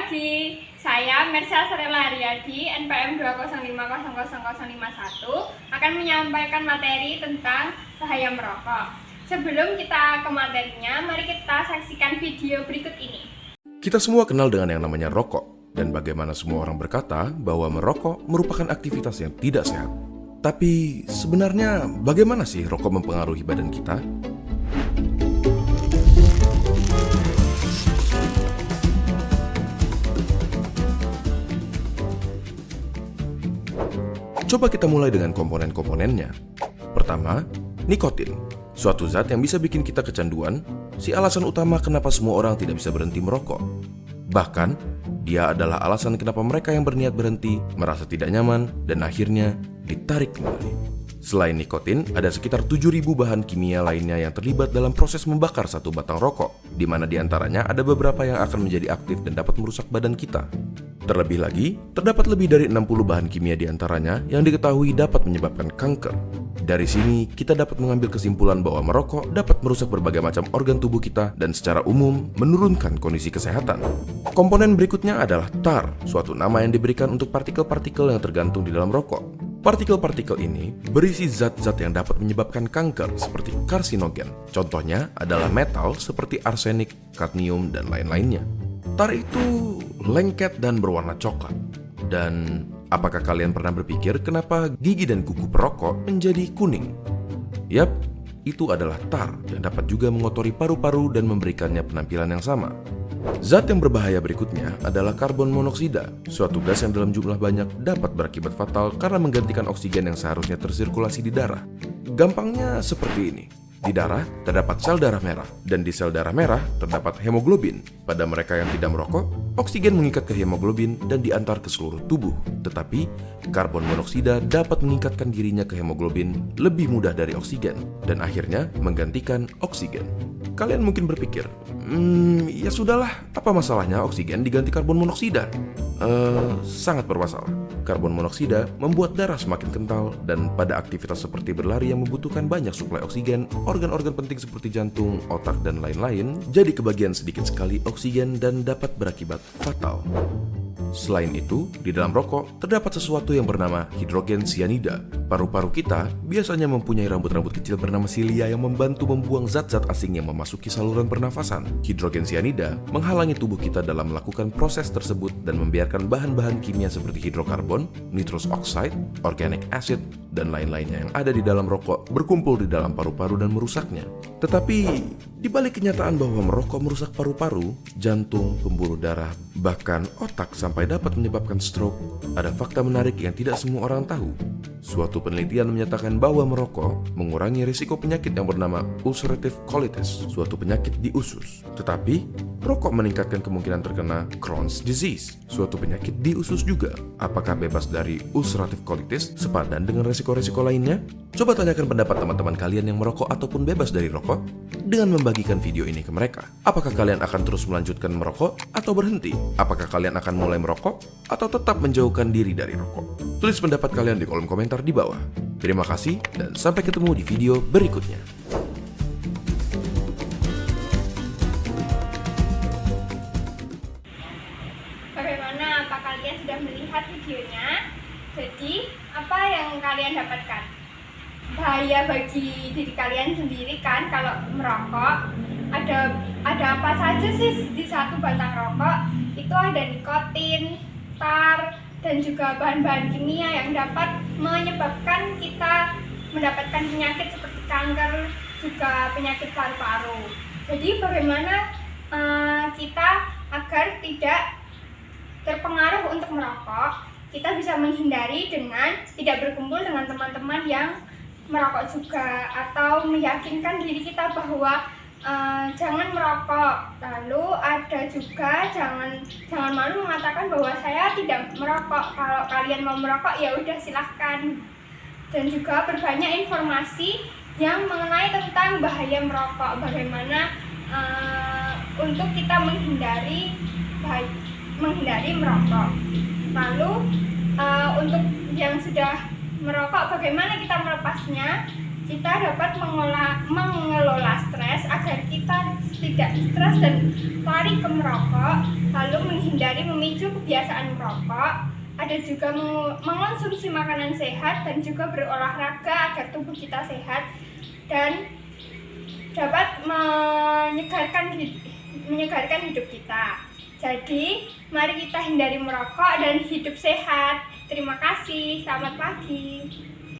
lagi, saya Mersel Serela Haryadi, NPM 2050051 akan menyampaikan materi tentang bahaya merokok. Sebelum kita ke materinya, mari kita saksikan video berikut ini. Kita semua kenal dengan yang namanya rokok, dan bagaimana semua orang berkata bahwa merokok merupakan aktivitas yang tidak sehat. Tapi sebenarnya bagaimana sih rokok mempengaruhi badan kita? Coba kita mulai dengan komponen-komponennya. Pertama, nikotin, suatu zat yang bisa bikin kita kecanduan, si alasan utama kenapa semua orang tidak bisa berhenti merokok. Bahkan, dia adalah alasan kenapa mereka yang berniat berhenti merasa tidak nyaman dan akhirnya ditarik kembali. Selain nikotin, ada sekitar 7.000 bahan kimia lainnya yang terlibat dalam proses membakar satu batang rokok, di mana diantaranya ada beberapa yang akan menjadi aktif dan dapat merusak badan kita. Terlebih lagi, terdapat lebih dari 60 bahan kimia diantaranya yang diketahui dapat menyebabkan kanker. Dari sini, kita dapat mengambil kesimpulan bahwa merokok dapat merusak berbagai macam organ tubuh kita dan secara umum menurunkan kondisi kesehatan. Komponen berikutnya adalah tar, suatu nama yang diberikan untuk partikel-partikel yang tergantung di dalam rokok. Partikel-partikel ini berisi zat-zat yang dapat menyebabkan kanker seperti karsinogen. Contohnya adalah metal seperti arsenik, kadmium, dan lain-lainnya. Tar itu lengket dan berwarna coklat. Dan apakah kalian pernah berpikir kenapa gigi dan kuku perokok menjadi kuning? Yap, itu adalah tar yang dapat juga mengotori paru-paru dan memberikannya penampilan yang sama. Zat yang berbahaya berikutnya adalah karbon monoksida, suatu gas yang dalam jumlah banyak dapat berakibat fatal karena menggantikan oksigen yang seharusnya tersirkulasi di darah. Gampangnya seperti ini. Di darah terdapat sel darah merah, dan di sel darah merah terdapat hemoglobin. Pada mereka yang tidak merokok, oksigen mengikat ke hemoglobin dan diantar ke seluruh tubuh. Tetapi, karbon monoksida dapat meningkatkan dirinya ke hemoglobin lebih mudah dari oksigen, dan akhirnya menggantikan oksigen. Kalian mungkin berpikir, ya sudahlah, apa masalahnya oksigen diganti karbon monoksida? Sangat bermasalah. Karbon monoksida membuat darah semakin kental, dan pada aktivitas seperti berlari yang membutuhkan banyak suplai oksigen, organ-organ penting seperti jantung, otak, dan lain-lain jadi kebagian sedikit sekali oksigen dan dapat berakibat fatal. Selain itu, di dalam rokok terdapat sesuatu yang bernama hidrogen cyanida. Paru-paru kita biasanya mempunyai rambut-rambut kecil bernama silia yang membantu membuang zat-zat asing yang memasuki saluran pernafasan. Hidrogen cyanida menghalangi tubuh kita dalam melakukan proses tersebut dan membiarkan bahan-bahan kimia seperti hidrokarbon, nitrous oxide, organic acid, dan lain-lainnya yang ada di dalam rokok berkumpul di dalam paru-paru dan merusaknya. Tetapi, di balik kenyataan bahwa merokok merusak paru-paru, jantung, pembuluh darah, bahkan otak sampai dapat menyebabkan stroke, ada fakta menarik yang tidak semua orang tahu. Suatu penelitian menyatakan bahwa merokok mengurangi risiko penyakit yang bernama ulcerative colitis, suatu penyakit di usus. Tetapi, rokok meningkatkan kemungkinan terkena Crohn's disease, suatu penyakit di usus juga. Apakah bebas dari ulcerative colitis sepadan dengan risiko-risiko lainnya? Coba tanyakan pendapat teman-teman kalian yang merokok ataupun bebas dari rokok dengan membagikan video ini ke mereka. Apakah kalian akan terus melanjutkan merokok atau berhenti? Apakah kalian akan mulai merokok atau tetap menjauhkan diri dari rokok? Tulis pendapat kalian di kolom komentar di bawah. Terima kasih dan sampai ketemu di video berikutnya. Bagaimana? Apa kalian sudah melihat videonya? Jadi, apa yang kalian dapatkan? Bahaya bagi diri kalian sendiri kan kalau merokok. Ada apa saja sih di satu batang rokok? Itu ada nikotin, tar, dan juga bahan-bahan kimia yang dapat menyebabkan kita mendapatkan penyakit seperti kanker, juga penyakit paru-paru. Jadi bagaimana kita agar tidak terpengaruh untuk merokok? Kita bisa menghindari dengan tidak berkumpul dengan teman-teman yang merokok juga, atau meyakinkan diri kita bahwa jangan merokok. Lalu ada juga jangan malu mengatakan bahwa saya tidak merokok. Kalau kalian mau merokok ya udah silahkan. Dan juga berbanyak informasi yang mengenai tentang bahaya merokok, bagaimana untuk kita menghindari merokok. Lalu untuk yang sudah merokok, bagaimana kita melepasnya? kita dapat mengelola stres agar kita tidak stres dan lari ke merokok, lalu menghindari memicu kebiasaan merokok. Ada juga mengonsumsi makanan sehat dan juga berolahraga agar tubuh kita sehat dan dapat menyegarkan hidup kita. Jadi, mari kita hindari merokok dan hidup sehat. Terima kasih, selamat pagi.